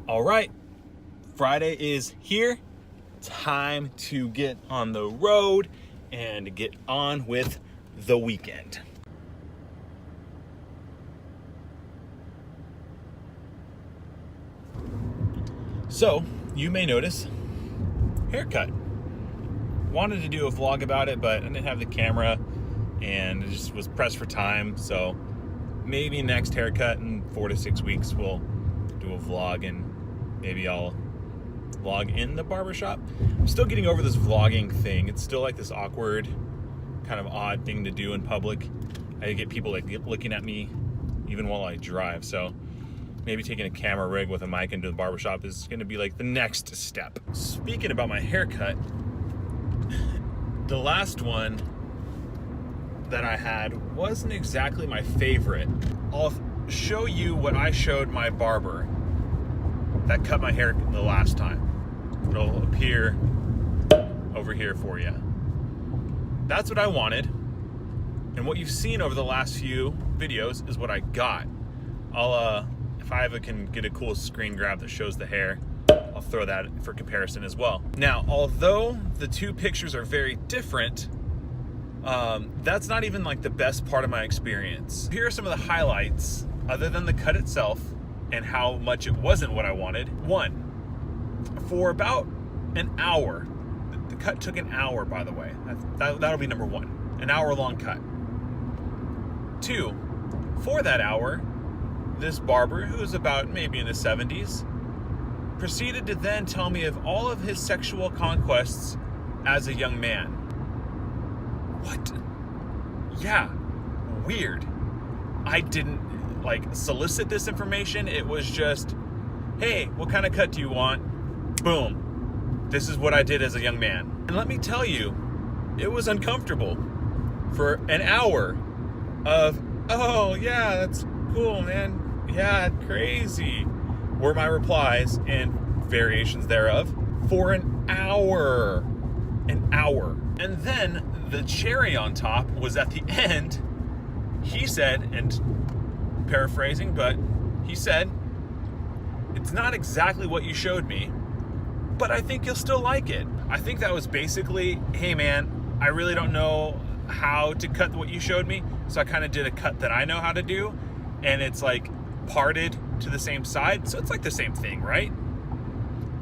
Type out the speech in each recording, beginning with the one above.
All right, Friday is here. Time to get on the road and get on with the weekend. So, you may notice, haircut. Wanted to do a vlog about it, but I didn't have the camera and it just was pressed for time. So maybe next haircut in 4 to 6 weeks we'll do a vlog and maybe I'll vlog in the barbershop. I'm still getting over this vlogging thing. It's still like this awkward, kind of odd thing to do in public. I get people like looking at me even while I drive. So maybe taking a camera rig with a mic into the barbershop is gonna be like the next step. Speaking about my haircut, the last one that I had wasn't exactly my favorite. I'll show you what I showed my barber that cut my hair the last time. It'll appear over here for you. That's what I wanted. And what you've seen over the last few videos is what I got. If I ever can get a cool screen grab that shows the hair, I'll throw that for comparison as well. Now, although the two pictures are very different, that's not even like the best part of my experience. Here are some of the highlights, other than the cut itself and how much it wasn't what I wanted. One, for about an hour, the cut took an hour, by the way. That'll be number one, an hour-long cut. Two, for that hour, this barber, who's about maybe in his 70s, proceeded to then tell me of all of his sexual conquests as a young man. What? Yeah, weird. I didn't solicit this information. It was just, hey, what kind of cut do you want? Boom. This is what I did as a young man. And let me tell you, it was uncomfortable for an hour of, oh yeah, that's cool, man. Yeah, crazy, were my replies and variations thereof for an hour. And then the cherry on top was at the end. He said, and paraphrasing, but he said, it's not exactly what you showed me, but I think you'll still like it. I think that was basically, hey man, I really don't know how to cut what you showed me, so I kind of did a cut that I know how to do, and it's like parted to the same side, so it's like the same thing, right?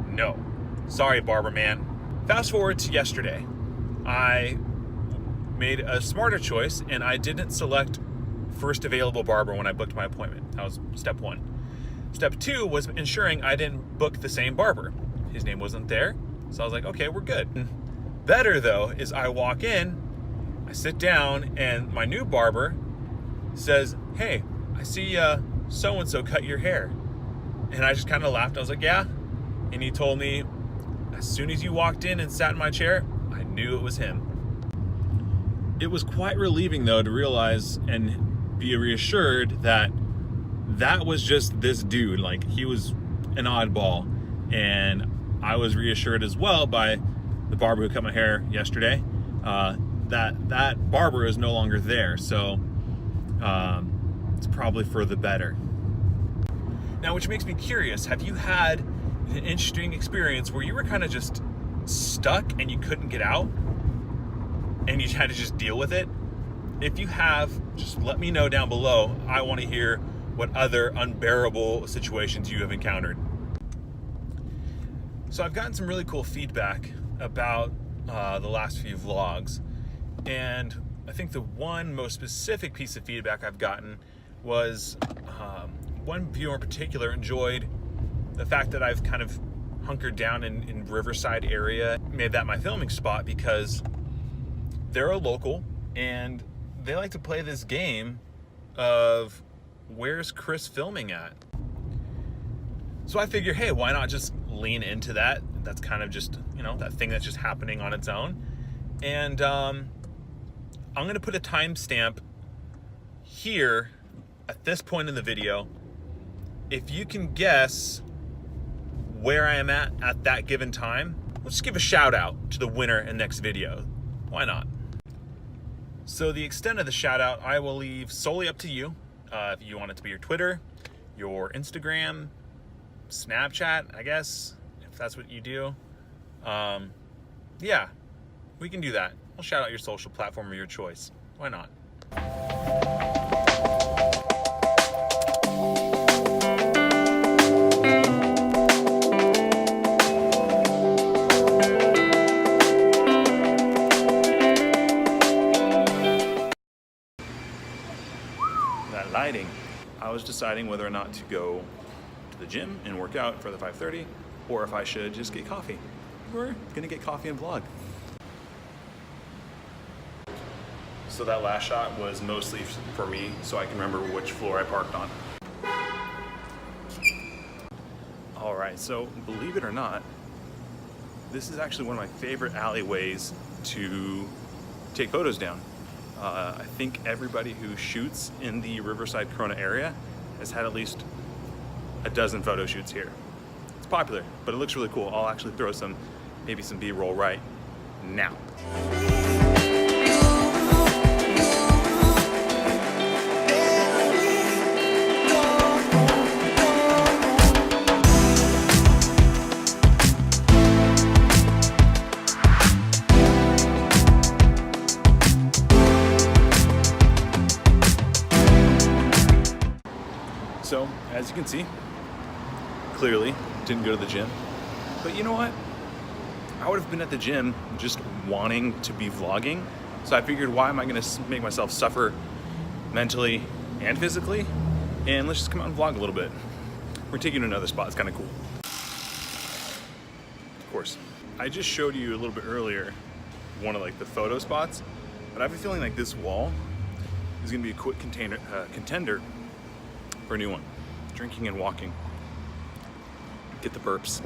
No. Sorry, barber man. Fast forward to yesterday. I made a smarter choice and I didn't select first available barber when I booked my appointment. That was step one. Step two was ensuring I didn't book the same barber. His name wasn't there, so I was like, okay, we're good. Better though is I walk in, I sit down, and my new barber says, hey, I see so-and-so cut your hair. And I just kind of laughed. I was like, yeah. And he told me, as soon as you walked in and sat in my chair, I knew it was him. It was quite relieving though to realize and be reassured that that was just this dude. Like, he was an oddball. And I was reassured as well by the barber who cut my hair yesterday, that barber is no longer there. So it's probably for the better. Now, which makes me curious, have you had an interesting experience where you were kind of just stuck and you couldn't get out and you had to just deal with it? If you have, just let me know down below. I want to hear what other unbearable situations you have encountered. So I've gotten some really cool feedback about the last few vlogs, and I think the one most specific piece of feedback I've gotten was one viewer in particular enjoyed the fact that I've kind of hunkered down in Riverside area, made that my filming spot because they're a local and they like to play this game of where's Chris filming at? So I figure, hey, why not just lean into that? That's kind of just, that thing that's just happening on its own. And I'm gonna put a timestamp here at this point in the video. If you can guess where I am at that given time, let's just give a shout out to the winner in next video. Why not? So the extent of the shout out, I will leave solely up to you. If you want it to be your Twitter, your Instagram, Snapchat, I guess, if that's what you do. Yeah, we can do that. I'll shout out your social platform of your choice. Why not? That lighting. I was deciding whether or not to go to the gym and work out for the 5:30, or if I should just get coffee. We're gonna get coffee and vlog. So that last shot was mostly for me, so I can remember which floor I parked on. All right, so believe it or not, this is actually one of my favorite alleyways to take photos down. I think everybody who shoots in the Riverside, Corona area has had at least a dozen photo shoots here. It's popular, but it looks really cool. I'll actually throw maybe some B-roll right now. So, as you can see, clearly didn't go to the gym. But you know what? I would have been at the gym just wanting to be vlogging. So I figured, why am I gonna make myself suffer mentally and physically? And let's just come out and vlog a little bit. We're taking to another spot, it's kinda cool. Of course, I just showed you a little bit earlier one of like the photo spots, but I have a feeling like this wall is gonna be a quick contender for a new one. Drinking and walking. Get the burps.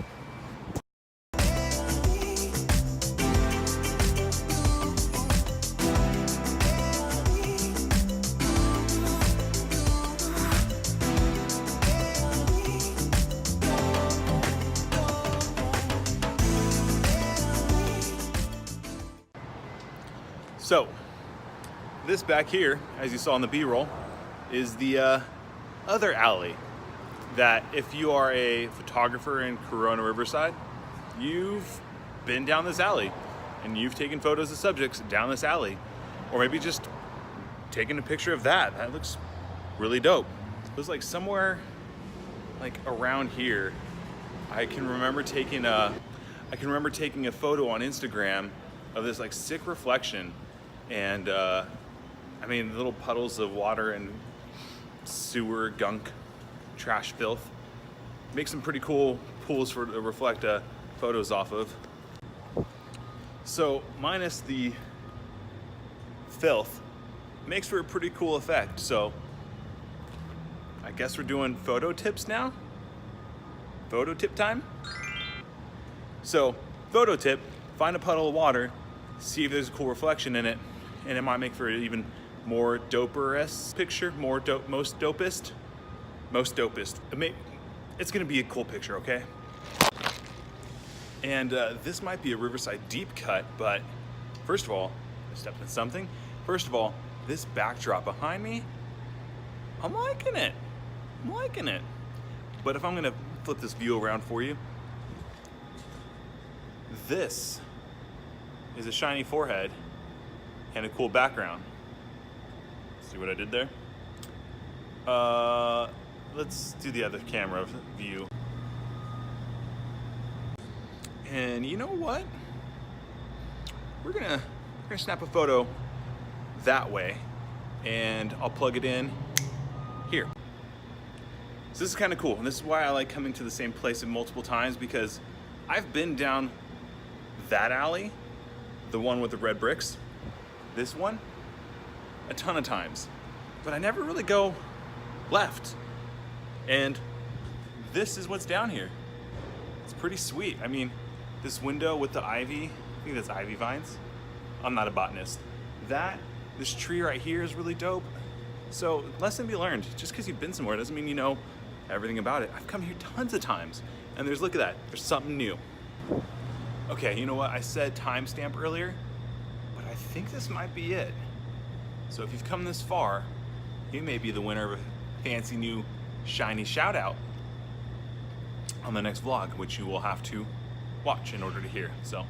So, this back here, as you saw in the B-roll, is the other alley that if you are a photographer in Corona, Riverside, you've been down this alley and you've taken photos of subjects down this alley, or maybe just taken a picture of that. That looks really dope. It was like somewhere like around here. I can remember taking a photo on Instagram of this like sick reflection, and I mean little puddles of water and sewer gunk, trash filth. Make some pretty cool pools to reflect photos off of. So minus the filth, makes for a pretty cool effect. So I guess we're doing photo tips now. Photo tip time. So photo tip: find a puddle of water, see if there's a cool reflection in it, and it might make for an even more doper-esque picture. Most dopest. It's gonna be a cool picture, okay? And this might be a Riverside deep cut, but first of all, I stepped in something. First of all, this backdrop behind me, I'm liking it. But if I'm gonna flip this view around for you, this is a shiny forehead and a cool background. See what I did there? Let's do the other camera view. And you know what? We're gonna snap a photo that way, and I'll plug it in here. So this is kind of cool, and this is why I like coming to the same place multiple times, because I've been down that alley, the one with the red bricks, this one, a ton of times, but I never really go left. And this is what's down here. It's pretty sweet. I mean, this window with the ivy, I think that's ivy vines. I'm not a botanist. This tree right here is really dope. So, lesson be learned. Just because you've been somewhere doesn't mean you know everything about it. I've come here tons of times, and look at that, there's something new. Okay, you know what? I said timestamp earlier, but I think this might be it. So if you've come this far, you may be the winner of a fancy new shiny shout out on the next vlog, which you will have to watch in order to hear. So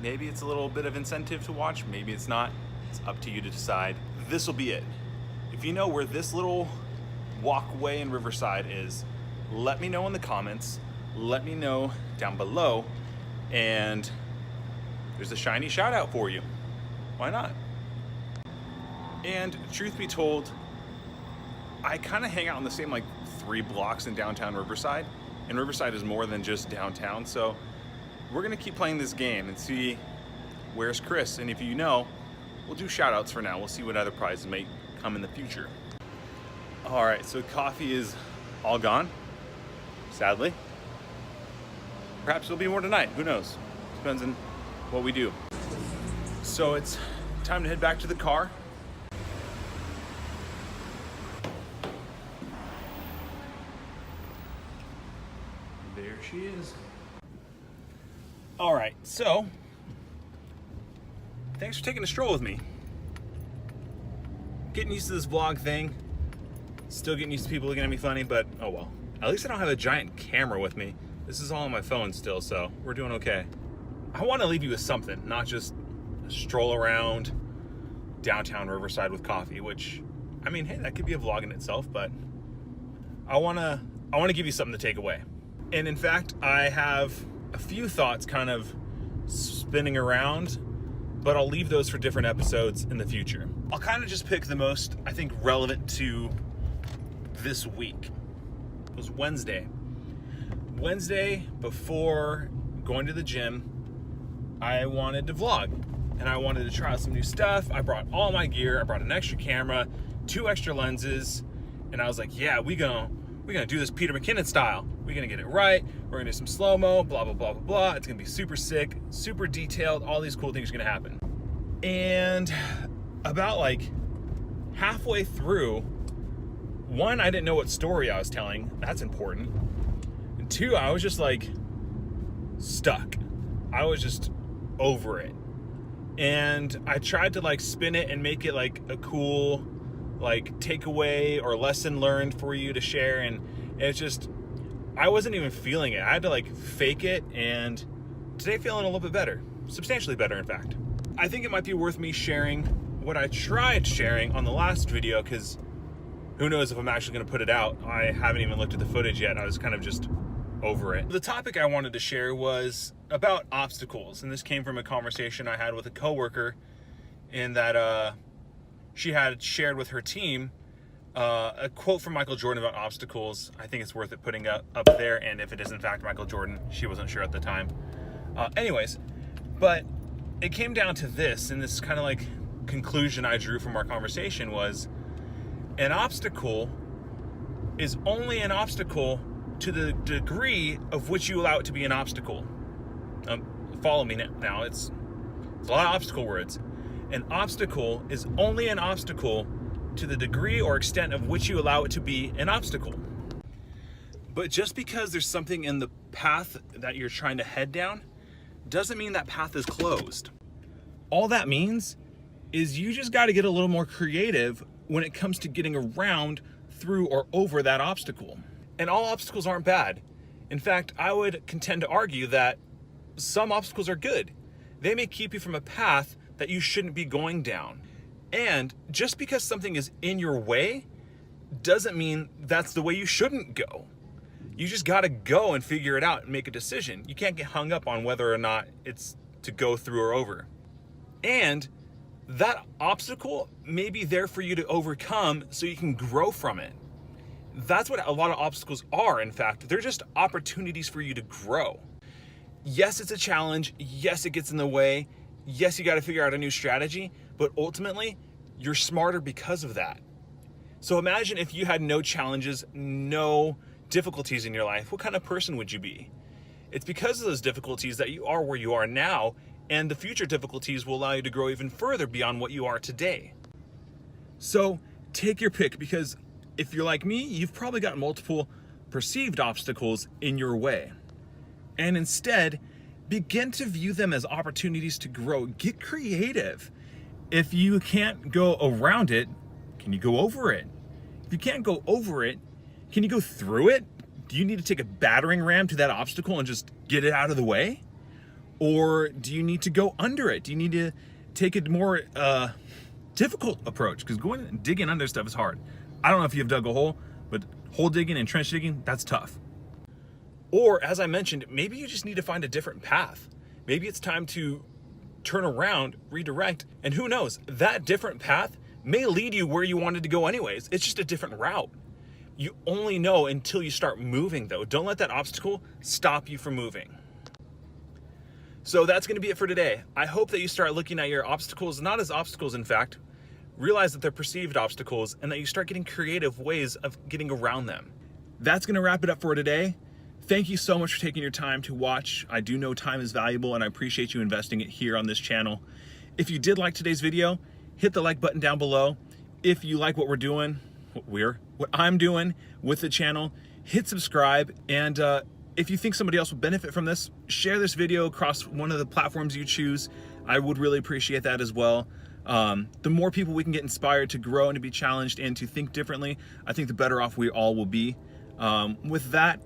maybe it's a little bit of incentive to watch, maybe it's not. It's up to you to decide. This will be it. If you know where this little walkway in Riverside is, let me know in the comments, let me know down below, and there's a shiny shout out for you. Why not? And truth be told, I kind of hang out in the same like 3 blocks in downtown Riverside, and Riverside is more than just downtown, so we're gonna keep playing this game and see where's Chris, and if you know, we'll do shout outs for now. We'll see what other prizes may come in the future. All right, so coffee is all gone, sadly. Perhaps there'll be more tonight, who knows? Depends on what we do. So it's time to head back to the car. There she is. All right, so thanks for taking a stroll with me. Getting used to this vlog thing. Still getting used to people looking at me funny, but oh well. At least I don't have a giant camera with me. This is all on my phone still, so we're doing okay. I want to leave you with something, not just a stroll around downtown Riverside with coffee, which, I mean, hey, that could be a vlog in itself, but I want to give you something to take away. And in fact, I have a few thoughts kind of spinning around, but I'll leave those for different episodes in the future. I'll kind of just pick the most, I think, relevant to this week. It was Wednesday. Wednesday, before going to the gym, I wanted to vlog, and I wanted to try out some new stuff. I brought all my gear. I brought an extra camera, 2 extra lenses, and I was like, yeah, we're gonna do this Peter McKinnon style. We're gonna get it right. We're gonna do some slow-mo, blah, blah, blah, blah, blah. It's gonna be super sick, super detailed. All these cool things are gonna happen. And about like halfway through, 1, I didn't know what story I was telling. That's important. And 2, I was just like stuck. I was just over it. And I tried to like spin it and make it like a cool like takeaway or lesson learned for you to share, and it's just, I wasn't even feeling it. I had to like fake it, and today feeling a little bit better, substantially better in fact. I think it might be worth me sharing what I tried sharing on the last video, because who knows if I'm actually going to put it out. I haven't even looked at the footage yet. I was kind of just over it. The topic I wanted to share was about obstacles, and this came from a conversation I had with a coworker, in that she had shared with her team a quote from Michael Jordan about obstacles. I think it's worth it putting up there, and if it is in fact Michael Jordan, she wasn't sure at the time. Anyways, but it came down to this, and this kind of like conclusion I drew from our conversation was, an obstacle is only an obstacle to the degree of which you allow it to be an obstacle. Follow me now. It's a lot of obstacle words. An obstacle is only an obstacle to the degree or extent of which you allow it to be an obstacle. But just because there's something in the path that you're trying to head down doesn't mean that path is closed. All that means is you just got to get a little more creative when it comes to getting around, through, or over that obstacle. And all obstacles aren't bad. In fact, I would contend to argue that some obstacles are good. They may keep you from a path that you shouldn't be going down. And just because something is in your way doesn't mean that's the way you shouldn't go. You just got to go and figure it out and make a decision. You can't get hung up on whether or not it's to go through or over. And that obstacle may be there for you to overcome so you can grow from it. That's what a lot of obstacles are, in fact. They're just opportunities for you to grow. Yes, it's a challenge. Yes, it gets in the way. Yes, you got to figure out a new strategy, but ultimately, you're smarter because of that. So imagine if you had no challenges, no difficulties in your life. What kind of person would you be? It's because of those difficulties that you are where you are now, and the future difficulties will allow you to grow even further beyond what you are today. So take your pick, because if you're like me, you've probably got multiple perceived obstacles in your way. And instead, begin to view them as opportunities to grow. Get creative. If you can't go around it, can you go over it? If you can't go over it, can you go through it? Do you need to take a battering ram to that obstacle and just get it out of the way? Or do you need to go under it? Do you need to take a more difficult approach? Because going and digging under stuff is hard. I don't know if you've dug a hole, but hole digging and trench digging, that's tough. Or, as I mentioned, maybe you just need to find a different path. Maybe it's time to turn around, redirect, and who knows, that different path may lead you where you wanted to go anyways. It's just a different route. You only know until you start moving, though. Don't let that obstacle stop you from moving. So that's going to be it for today. I hope that you start looking at your obstacles not as obstacles, in fact. Realize that they're perceived obstacles and that you start getting creative ways of getting around them. That's going to wrap it up for today. Thank you so much for taking your time to watch. I do know time is valuable and I appreciate you investing it here on this channel. If you did like today's video, hit the like button down below. If you like what we're doing, what I'm doing with the channel, hit subscribe. And if you think somebody else will benefit from this, share this video across one of the platforms you choose. I would really appreciate that as well. The more people we can get inspired to grow and to be challenged and to think differently, I think the better off we all will be. With that,